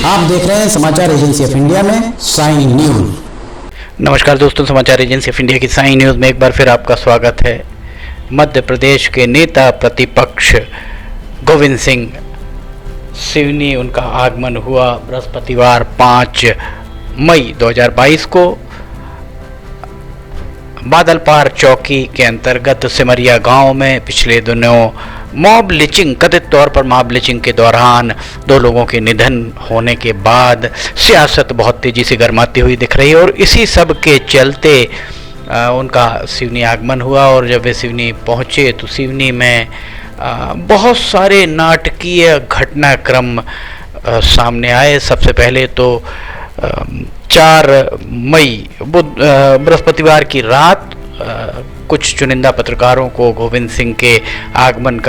आप देख रहे हैं समाचार एजेंसी ऑफ इंडिया में साइन न्यूज। नमस्कार दोस्तों, समाचार एजेंसी ऑफ इंडिया की साइन न्यूज में एक बार फिर आपका स्वागत है। मध्य प्रदेश के नेता प्रतिपक्ष गोविंद सिंह सिवनी, उनका आगमन हुआ बृहस्पतिवार 5 मई 2022 को बादलपार चौकी के अंतर्गत सिमरिया गांव में। पिछले दिनों मॉब लिंचिंग, कथित तौर पर मॉब लिंचिंग के दौरान 2 लोगों के निधन होने के बाद सियासत बहुत तेजी से गर्माती हुई दिख रही है और इसी सब के चलते उनका सिवनी आगमन हुआ। और जब वे सिवनी पहुंचे तो सिवनी में बहुत सारे नाटकीय घटनाक्रम सामने आए। सबसे पहले तो 4 मई बृहस्पतिवार की रात कुछ चुनिंदा पत्रकारों को गोविंद सिंह के आगमन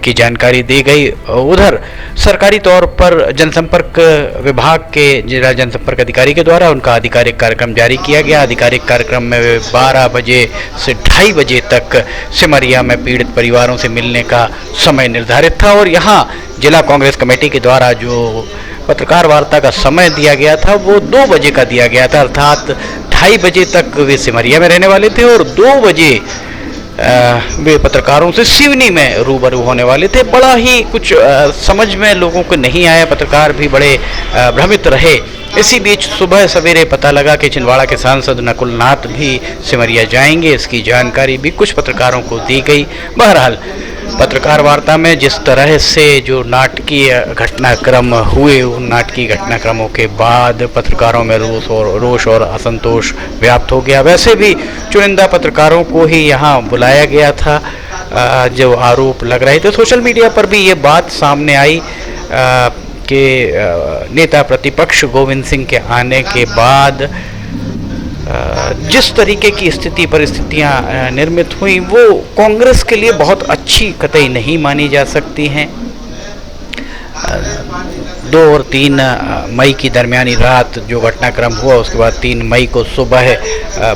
की जानकारी दी गई। उधर सरकारी तौर पर जनसंपर्क विभाग के जिला जनसंपर्क अधिकारी के द्वारा उनका आधिकारिक कार्यक्रम जारी किया गया। आधिकारिक कार्यक्रम में वे 12 बजे से 2:30 बजे तक सिमरिया में पीड़ित परिवारों से मिलने का समय निर्धारित था और यहाँ जिला कांग्रेस कमेटी के द्वारा जो पत्रकार वार्ता का समय दिया गया था वो 2 बजे का दिया गया था, अर्थात 2:30 बजे तक वे सिमरिया में रहने वाले थे और 2 बजे वे पत्रकारों से सिवनी में रूबरू होने वाले थे। बड़ा ही कुछ समझ में लोगों को नहीं आया, पत्रकार भी बड़े भ्रमित रहे। इसी बीच सुबह सवेरे पता लगा कि छिंदवाड़ा के सांसद नकुल नाथ भी सिमरिया जाएंगे, इसकी जानकारी भी कुछ पत्रकारों को दी गई। बहरहाल पत्रकार वार्ता में जिस तरह से जो नाटकीय घटनाक्रम हुए, उन नाटकीय घटनाक्रमों के बाद पत्रकारों में रोष और असंतोष व्याप्त हो गया। वैसे भी चुनिंदा पत्रकारों को ही यहाँ बुलाया गया था जो आरोप लग रहे थे। सोशल मीडिया पर भी ये बात सामने आई कि नेता प्रतिपक्ष गोविंद सिंह के आने के बाद जिस तरीके की परिस्थितियां निर्मित हुई वो कांग्रेस के लिए बहुत अच्छी कतई नहीं मानी जा सकती हैं। 2 और 3 मई की दरमियानी रात जो घटनाक्रम हुआ, उसके बाद 3 मई को सुबह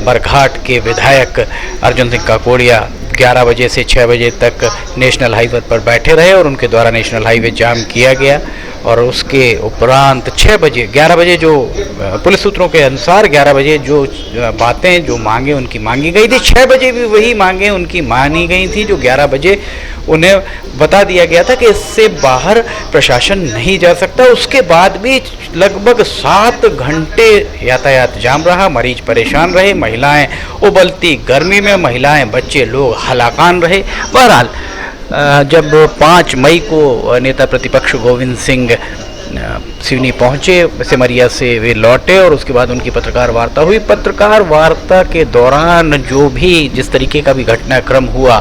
बरघाट के विधायक अर्जुन सिंह काकोड़िया 11 बजे से 6 बजे तक नेशनल हाईवे पर बैठे रहे और उनके द्वारा नेशनल हाईवे जाम किया गया। और उसके उपरांत 6 बजे 11 बजे जो पुलिस सूत्रों के अनुसार 11 बजे जो बातें जो मांगे उनकी मांगी गई थी, 6 बजे भी वही मांगे उनकी मानी गई थी जो 11 बजे उन्हें बता दिया गया था कि इससे बाहर प्रशासन नहीं जा सकता। उसके बाद भी लगभग 7 घंटे यातायात जाम रहा, मरीज परेशान रहे, महिलाएं उबलती गर्मी में, महिलाएं बच्चे लोग हलाकान रहे। बहरहाल जब 5 मई को नेता प्रतिपक्ष गोविंद सिंह सिवनी पहुंचे, सिमरिया से वे लौटे और उसके बाद उनकी पत्रकार वार्ता हुई। पत्रकार वार्ता के दौरान जो भी जिस तरीके का भी घटनाक्रम हुआ,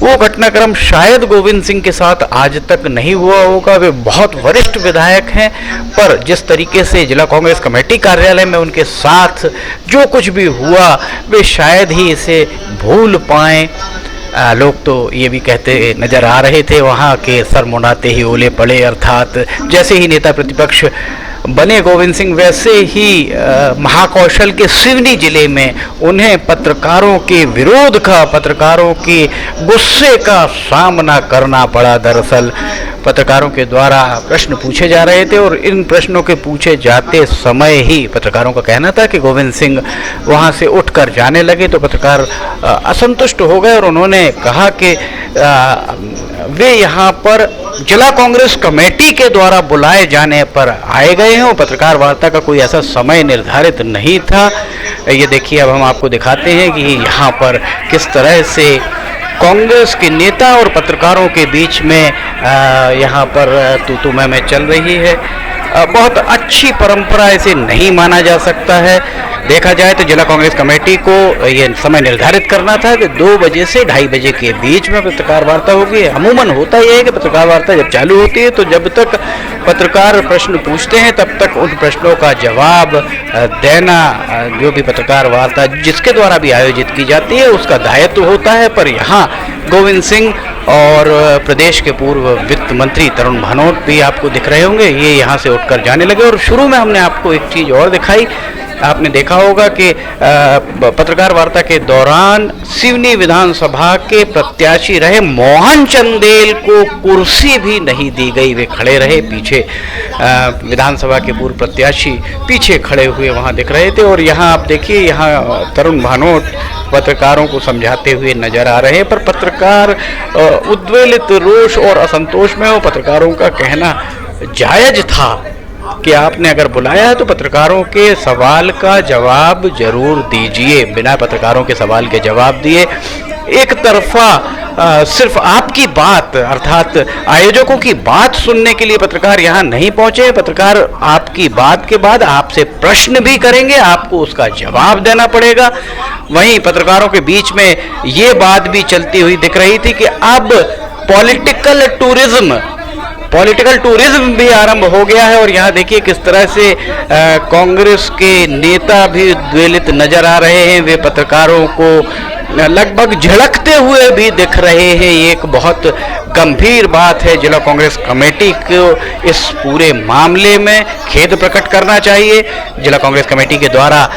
वो घटनाक्रम शायद गोविंद सिंह के साथ आज तक नहीं हुआ होगा। वे बहुत वरिष्ठ विधायक हैं, पर जिस तरीके से जिला कांग्रेस कमेटी कार्यालय में उनके साथ जो कुछ भी हुआ, वे शायद ही इसे भूल पाएं। लोग तो ये भी कहते नजर आ रहे थे वहाँ के सर मुंडाते ही ओले पड़े, अर्थात जैसे ही नेता प्रतिपक्ष बने गोविंद सिंह वैसे ही महाकौशल के सिवनी जिले में उन्हें पत्रकारों के विरोध का, पत्रकारों के गुस्से का सामना करना पड़ा। दरअसल पत्रकारों के द्वारा प्रश्न पूछे जा रहे थे और इन प्रश्नों के पूछे जाते समय ही पत्रकारों का कहना था कि गोविंद सिंह वहां से उठकर जाने लगे तो पत्रकार असंतुष्ट हो गए और उन्होंने कहा कि वे यहाँ पर जिला कांग्रेस कमेटी के द्वारा बुलाए जाने पर आए गए हैं। पत्रकार वार्ता का कोई ऐसा समय निर्धारित नहीं था। ये देखिए, अब हम आपको दिखाते हैं कि यहाँ पर किस तरह से कांग्रेस के नेता और पत्रकारों के बीच में यहाँ पर तू मैं चल रही है। बहुत अच्छी परंपरा इसे नहीं माना जा सकता है। देखा जाए तो जिला कांग्रेस कमेटी को ये समय निर्धारित करना था कि 2 बजे से 2:30 बजे के बीच में पत्रकार वार्ता होगी। अमूमन होता यह है कि पत्रकार वार्ता जब चालू होती है तो जब तक पत्रकार प्रश्न पूछते हैं तब तक उन प्रश्नों का जवाब देना जो भी पत्रकार वार्ता जिसके द्वारा भी आयोजित की जाती है उसका दायित्व होता है। पर यहाँ गोविंद सिंह और प्रदेश के पूर्व वित्त मंत्री तरुण भनोट भी आपको दिख रहे होंगे, ये यहाँ से उठकर जाने लगे। और शुरू में हमने आपको एक चीज़ और दिखाई आपने देखा होगा कि पत्रकार वार्ता के दौरान सिवनी विधानसभा के प्रत्याशी रहे मोहन चंदेल को कुर्सी भी नहीं दी गई। वे खड़े रहे पीछे, विधानसभा के पूर्व प्रत्याशी पीछे खड़े हुए वहां दिख रहे थे। और यहाँ आप देखिए, यहाँ तरुण भानोट पत्रकारों को समझाते हुए नजर आ रहे हैं, पर पत्रकार उद्वेलित, रोष और असंतोष में हो। पत्रकारों का कहना जायज था कि आपने अगर बुलाया है तो पत्रकारों के सवाल का जवाब जरूर दीजिए। बिना पत्रकारों के सवाल के जवाब दिए एक तरफा सिर्फ आपकी बात अर्थात आयोजकों की बात सुनने के लिए पत्रकार यहाँ नहीं पहुंचे। पत्रकार आपकी बात के बाद आपसे प्रश्न भी करेंगे, आपको उसका जवाब देना पड़ेगा। वहीं पत्रकारों के बीच में ये बात भी चलती हुई दिख रही थी कि अब पॉलिटिकल टूरिज्म भी आरंभ हो गया है। और यहाँ देखिए किस तरह से कांग्रेस के नेता भी उद्वेलित नजर आ रहे हैं। वे पत्रकारों को लगभग झिड़कते हुए भी दिख रहे हैं। ये एक बहुत गंभीर बात है। जिला कांग्रेस कमेटी को इस पूरे मामले में खेद प्रकट करना चाहिए। जिला कांग्रेस कमेटी के द्वारा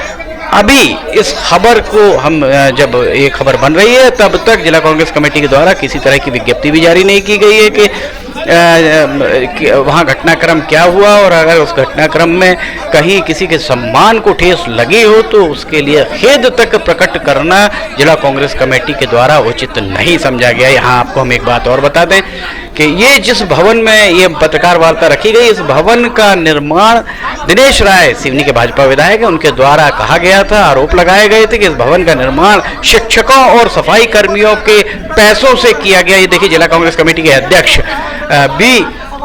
अभी इस खबर को हम जब ये खबर बन रही है तब तक जिला कांग्रेस कमेटी के द्वारा किसी तरह की विज्ञप्ति भी जारी नहीं की गई है कि वहाँ घटनाक्रम क्या हुआ, और अगर उस घटनाक्रम में कहीं किसी के सम्मान को ठेस लगी हो तो उसके लिए खेद तक प्रकट करना जिला कांग्रेस कमेटी के द्वारा उचित नहीं समझा गया। यहाँ आपको हम एक बात और बता दें कि ये जिस भवन में ये पत्रकार वार्ता रखी गई, इस भवन का निर्माण दिनेश राय, सिवनी के भाजपा विधायक हैं, उनके द्वारा कहा गया था, आरोप लगाए गए थे कि इस भवन का निर्माण शिक्षकों और सफाई कर्मियों के पैसों से किया गया। ये देखिए जिला कांग्रेस कमेटी के अध्यक्ष भी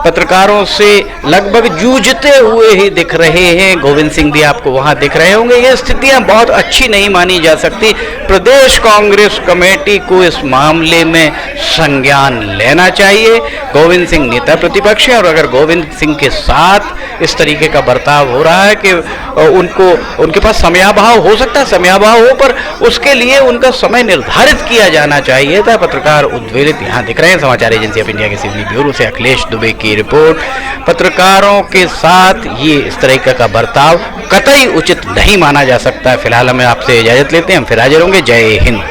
पत्रकारों से लगभग जूझते हुए ही दिख रहे हैं। गोविंद सिंह भी आपको वहां दिख रहे होंगे। ये स्थितियां बहुत अच्छी नहीं मानी जा सकती। प्रदेश कांग्रेस कमेटी को इस मामले में संज्ञान लेना चाहिए। गोविंद सिंह नेता प्रतिपक्ष है और अगर गोविंद सिंह के साथ इस तरीके का बर्ताव हो रहा है कि उनके पास समयाभाव हो सकता है, समयाभाव हो, पर उसके लिए उनका समय निर्धारित किया जाना चाहिए था। पत्रकार उद्वेलित यहाँ दिख रहे हैं। समाचार एजेंसी ऑफ इंडिया के सिवनी ब्यूरो से अखिलेश दुबे की रिपोर्ट। पत्रकारों के साथ ये इस तरीके का बर्ताव कतई उचित नहीं माना जा सकता है। फिलहाल हमें आपसे इजाजत लेते हैं, हम फिर हाजिर होंगे। जय हिंद।